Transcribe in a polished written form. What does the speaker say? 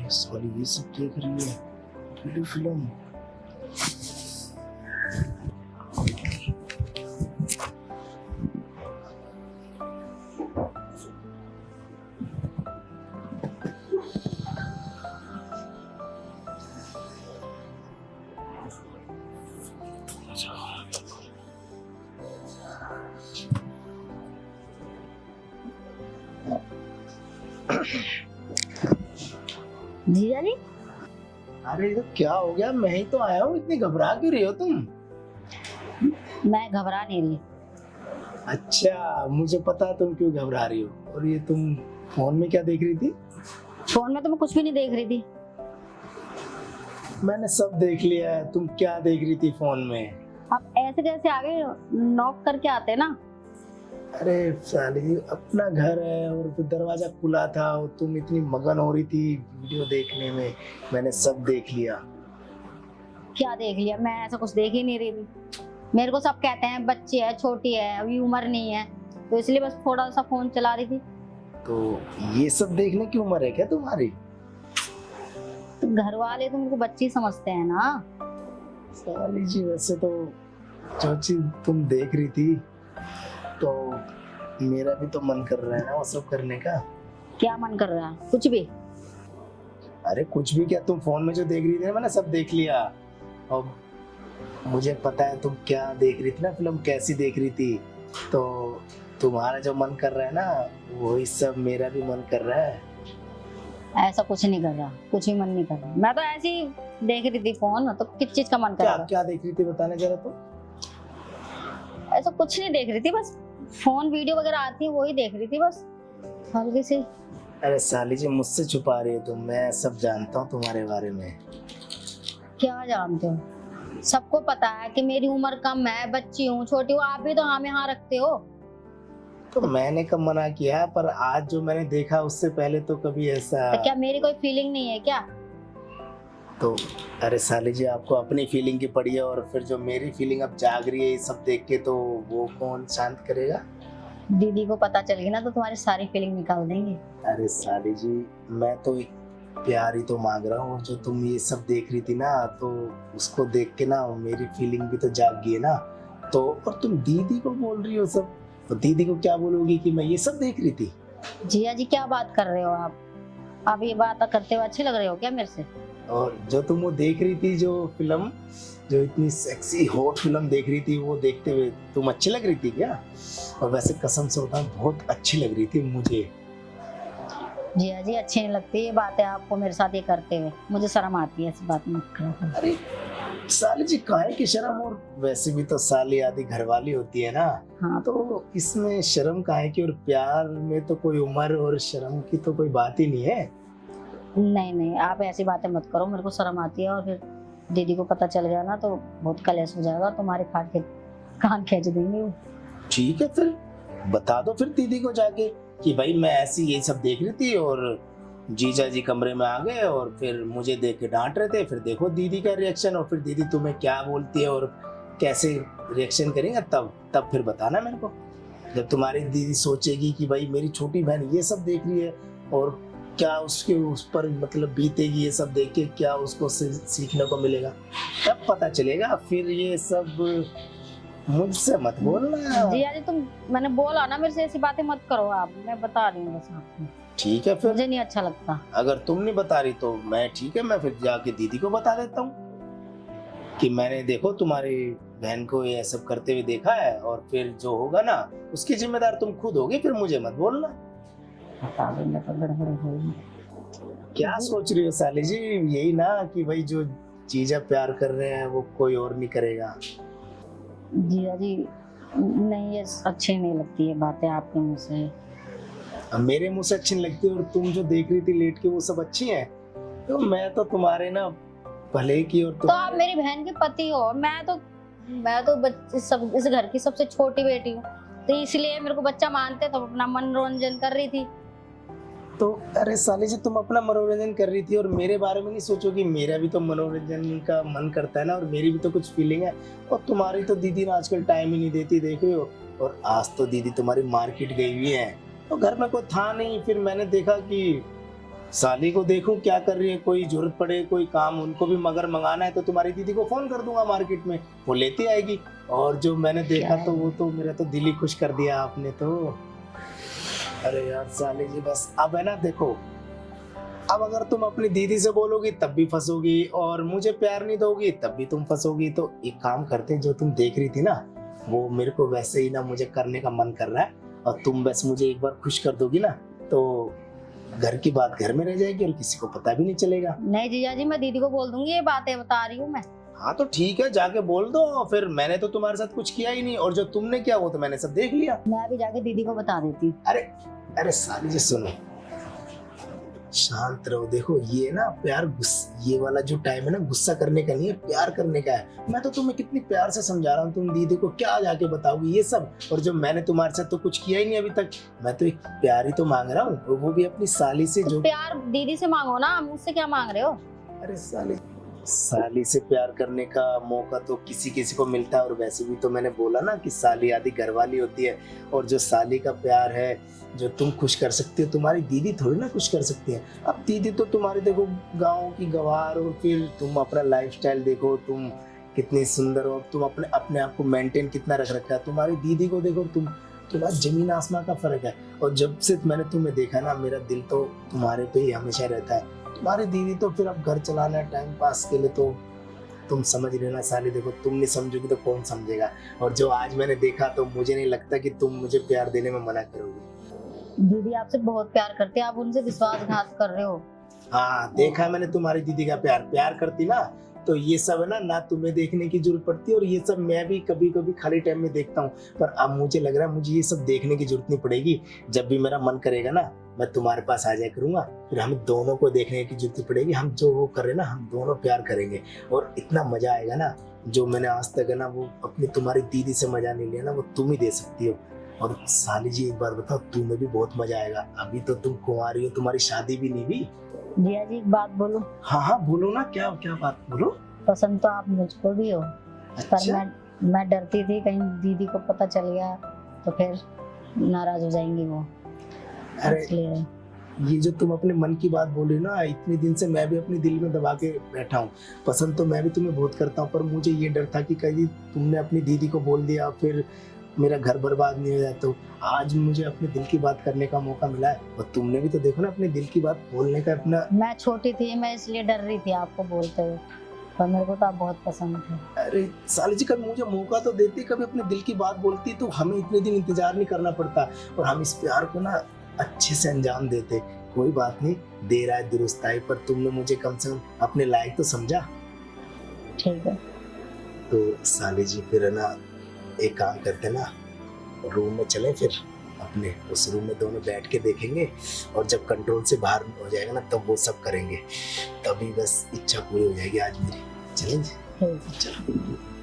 साली ये सब देख रही है पूरी फिल्म। जीजा जी, अरे तो क्या हो गया? मैं ही तो आया हूँ, इतनी घबरा क्यों रही हो तुम? मैं घबरा नहीं रही। अच्छा, मुझे पता है तुम क्यों घबरा रही हो। और ये तुम फोन में क्या देख रही थी? फोन में तो मैं कुछ भी नहीं देख रही थी। मैंने सब देख लिया है, तुम क्या देख रही थी फोन में? आप ऐसे कैसे आ गए? नॉक करके आते ना। अरे साली, अपना घर है और फिर दरवाजा खुला था और तुम इतनी मगन हो रही थी वीडियो देखने में, मैंने सब देख लिया। क्या देख लिया? मैं ऐसा कुछ देख ही नहीं रही थी। मेरे को सब कहते हैं बच्ची है, छोटी है, अभी उम्र नहीं है, तो इसलिए बस थोड़ा सा फोन चला रही थी। तो ये सब देखने की उम्र है क्या तुम्हारी? तो घर वाले तुमको बच्ची समझते हैं ना। साली जी, वैसे तो जो चीज तुम देख रही थी तो मेरा भी तो मन कर रहा है ना वो सब करने का। क्या मन कर रहा है? कुछ भी। अरे कुछ भी क्या, तुम फोन में जो देख रही थी ना मैंने सब देख लिया। और मुझे पता है तुम क्या देख रही थी ना, फिल्म कैसी देख रही थी। तो तुम्हारा जो मन कर रहा है ना वही सब मेरा भी मन कर रहा है। ऐसा कुछ नहीं कर रहा, कुछ भी मन नहीं कर रहा। मैं तो ऐसे ही देख रही थी फोन, तो किस चीज का मन कर क्या रहा? क्या देख रही थी बताने जरा तो। ऐसा कुछ नहीं देख रही थी, बस फोन वीडियो वगैरह आती है वही देख रही थी बस, हल्की सी। अरे साली जी, मुझसे छुपा रही हो तुम, मैं सब जानता हूँ तुम्हारे बारे में। क्या जानते हो? सबको पता है कि मेरी उम्र कम है, बच्ची हूँ, छोटी हूँ। आप भी तो हम यहाँ रखते हो। तो मैंने कब मना किया? पर आज जो मैंने देखा उससे पहले तो कभी ऐसा। तो क्या मेरी कोई फीलिंग नहीं है क्या? तो अरे साली जी, आपको अपनी फीलिंग की पड़ी है और फिर जो मेरी फीलिंग अब जाग रही है ये सब देख के, तो वो कौन शांत करेगा? दीदी को पता चल गई ना तो तुम्हारी सारी फीलिंग निकाल देंगे। अरे साली जी, मैं तो एक प्यार ही तो मांग रहा हूँ। और जो तुम ये सब देख रही थी ना, तो उसको देख के ना मेरी फीलिंग भी तो जाग गई है ना। तो और तुम दीदी को बोल रही हो सब, तो दीदी को क्या बोलोगी कि मैं ये सब देख रही थी? जिया जी, क्या बात कर रहे हो आप? आप ये बात करते हुए अच्छे लग रहे हो क्या मेरे से? और जो तुम वो देख रही थी जो फिल्म, जो इतनी सेक्सी हॉट फिल्म देख रही थी, वो देखते हुए तुम अच्छी लग रही थी क्या? और वैसे कसम से बताऊं, बहुत अच्छी लग रही थी मुझे। जिया जी, अच्छी नहीं लगती ये बातें आपको मेरे साथ ये करते हुए। मुझे शर्म आती है ऐसी बात मत करो। अरे साली जी, काहे की शर्म? और वैसे भी तो साली आदि घरवाली होती है ना। हाँ, तो इसमें शर्म काहे की? और प्यार में तो कोई उम्र और शर्म की तो कोई बात ही नहीं है। नहीं नहीं, आप ऐसी बातें मत करो, मेरे को शर्म आती है। और फिर दीदी को पता चल गया ना तो बहुत कलेश हो जाएगा, तुम्हारे कान खींच देंगे वो। ठीक है, फिर बता दो फिर दीदी को जाके कि भाई मैं ऐसी ये सब देख रही थी और जीजा जी कमरे में आ गए और फिर मुझे देख के डांट रहे थे। फिर देखो दीदी का रिएक्शन, और फिर दीदी तुम्हें क्या बोलती है और कैसे रिएक्शन करेंगे, तब फिर बताना मेरे को। जब तुम्हारी दीदी सोचेगी कि भाई मेरी छोटी बहन ये सब देख रही है और क्या उसके उस पर मतलब बीतेगी, ये सब देख के क्या उसको सीखने को मिलेगा, तब पता चलेगा। फिर ये सब मुझसे मत बोलना। जिया जी, मैंने बोला ना मेरे से ऐसी बातें मत करो आप। मैं बता रही हूँ बस आपको। ठीक है, फिर मुझे नहीं अच्छा लगता। अगर तुम नहीं बता रही तो मैं ठीक है, मैं फिर जाके दीदी को बता देता हूँ कि मैंने देखो तुम्हारी बहन को ये सब करते हुए देखा है। और फिर जो होगा ना उसकी जिम्मेदार तुम खुद होगी, फिर मुझे मत बोलना। बता देंगे तो गड़बड़ होगी। क्या सोच रही हो साली जी? यही ना कि भाई जो जीजा प्यार कर रहे हैं वो कोई और नहीं करेगा। जिया जी, नहीं, ये अच्छी नहीं लगती है बातें आपके मुंह से। अब मेरे मुंह से अच्छी नहीं लगती और तुम जो देख रही थी लेट के वो सब अच्छी हैं। तो मैं तो तुम्हारे ना भले की और तो आप मेरी बहन के पति हो। मैं तो इस घर की सबसे छोटी बेटी हूँ, तो इसलिए मेरे को बच्चा मानते तो अपना मनोरंजन कर रही थी। तो अरे साली जी, तुम अपना मनोरंजन कर रही थी और मेरे बारे में नहीं सोचो कि मेरा भी तो मनोरंजन का मन करता है ना, और मेरी भी तो कुछ फीलिंग है। और तुम्हारी तो दीदी ना आजकल टाइम ही नहीं देती, देख रही हो। और आज तो दीदी तुम्हारी मार्केट गई हुई है, तो घर में कोई था नहीं, फिर मैंने देखा कि साली को देखूं क्या कर रही है, कोई जरूरत पड़े कोई काम उनको भी मगर मंगाना है तो तुम्हारी दीदी को फोन कर दूंगा मार्केट में, वो लेती आएगी। और जो मैंने देखा तो वो तो मेरा तो दिल ही खुश कर दिया आपने तो। अरे यार साली जी, बस अब है ना, देखो अब अगर तुम अपनी दीदी से बोलोगी तब भी फंसोगी, और मुझे प्यार नहीं दोगी तब भी तुम फंसोगी। तो एक काम करते हैं, जो तुम देख रही थी ना वो मेरे को वैसे ही ना मुझे करने का मन कर रहा है, और तुम बस मुझे एक बार खुश कर दोगी ना, तो घर की बात घर में रह जाएगी और किसी को पता भी नहीं चलेगा। नहीं जीजा जी, मैं दीदी को बोल दूंगी, ये बातें बता रही हूँ मैं। हाँ तो ठीक है, जाके बोल दो। फिर मैंने तो तुम्हारे साथ कुछ किया ही नहीं, और जो तुमने किया वो तो मैंने सब देख लिया। मैं भी जाके दीदी को बता देती हूँ। अरे अरे साली जी सुनो, शांत रहो। देखो ये ना प्यार, ये वाला जो टाइम है ना गुस्सा करने का नहीं है, प्यार करने का है। मैं तो तुम्हें कितनी प्यार से समझा रहा हूँ, तुम दीदी को क्या जाके बताओगी ये सब। और जो मैंने तुम्हारे साथ तो कुछ किया ही नहीं अभी तक, मैं तो एक प्यार ही तो मांग रहा हूँ, वो भी अपनी साली से। जो प्यार दीदी से मांगो ना, मुझसे क्या मांग रहे हो? अरे साली से प्यार करने का मौका तो किसी किसी को मिलता है, और वैसे भी तो मैंने बोला ना कि साली आदि घरवाली होती है। और जो साली का प्यार है, जो तुम खुश कर सकती हो, तुम्हारी दीदी थोड़ी ना खुश कर सकती है। अब दीदी तो तुम्हारी देखो गाँव की गवार, और फिर तुम अपना लाइफस्टाइल देखो, तुम कितनी सुंदर हो, तुम अपने अपने आप को मेंटेन कितना रख रखा है। तुम्हारी दीदी को देखो, तुम्हारा जमीन आसमान का फर्क है। और जब से मैंने तुम्हें देखा ना, मेरा दिल तो तुम्हारे पे ही हमेशा रहता है। तुम्हारी दीदी तो फिर अब घर चलाना है टाइम पास के लिए, तो तुम समझ रहे ना साली। देखो तुम नहीं समझोगी तो कौन समझेगा। और जो आज मैंने देखा, तो मुझे नहीं लगता कि तुम मुझे प्यार देने में मना करोगी। दीदी आपसे बहुत प्यार करते हैं, आप उनसे विश्वासघात कर रहे हो। हाँ देखा है मैंने तुम्हारी दीदी का प्यार। प्यार करती ना तो ये सब है ना तुम्हें देखने की जरूरत पड़ती है, और ये सब मैं भी कभी कभी खाली टाइम में देखता हूँ। पर अब मुझे लग रहा है मुझे ये सब देखने की जरूरत नहीं पड़ेगी। जब भी मेरा मन करेगा ना, मैं तुम्हारे पास आ जाया करूंगा, फिर हम दोनों को देखने की जरूरत नहीं पड़ेगी। हम जो वो कर रहे हैं ना, हम दोनों प्यार करेंगे, और इतना मजा आएगा ना, जो मैंने आज तक है ना वो अपनी तुम्हारी दीदी से मजा नहीं लिया ना, वो तुम ही दे सकती हो। और साली जी एक बार बताओ, तुम्हें भी बहुत मजा आएगा। अभी तो तुम कुंवारी हो, तुम्हारी शादी भी नहीं हुई। जिया जी एक बात बोलूं? हाँ हाँ बोलो ना, क्या क्या बात बोलो। पसंद तो आप मुझको भी हो, अच्छा? पर मैं डरती थी कहीं दीदी को पता चल गया तो फिर नाराज हो जाएंगी वो। अरे इसलिए ये जो तुम अपने मन की बात बोल रही हो ना, इतने दिन से मैं भी अपने दिल में दबा के बैठा हूँ। पसंद तो मैं भी तुम्हें बहुत करता हूँ, पर मुझे ये डर था कि कहीं तुमने अपनी दीदी को बोल दिया, फिर मेरा घर बर्बाद नहीं हो जाए। तो आज मुझे अपने दिल की बात करने का मौका मिला है, और तुमने भी तो देखो ना अपने दिल की बात बोलने का अपना। मैं छोटी थी, मैं इसलिए डर रही थी आपको बोलते हुए, पर मेरे को तो आप बहुत पसंद थे। अरे साली जी, कभी मुझे मौका तो देती, कभी अपने दिल की बात बोलती, तो हमें इतने दिन इंतजार नहीं करना पड़ता, और हम इस प्यार को ना अच्छे से अंजाम देते। कोई बात नहीं, देर आए दुरुस्त आए, पर तुमने मुझे कम से कम अपने लायक तो समझा। ठीक है तो साली जी फिर है ना एक काम करते ना, रूम में चले, फिर अपने उस रूम में दोनों बैठ के देखेंगे, और जब कंट्रोल से बाहर हो जाएगा ना तब वो सब करेंगे। तभी बस इच्छा पूरी हो जाएगी आज मेरी। चलेंगे? ठीक है। चलो।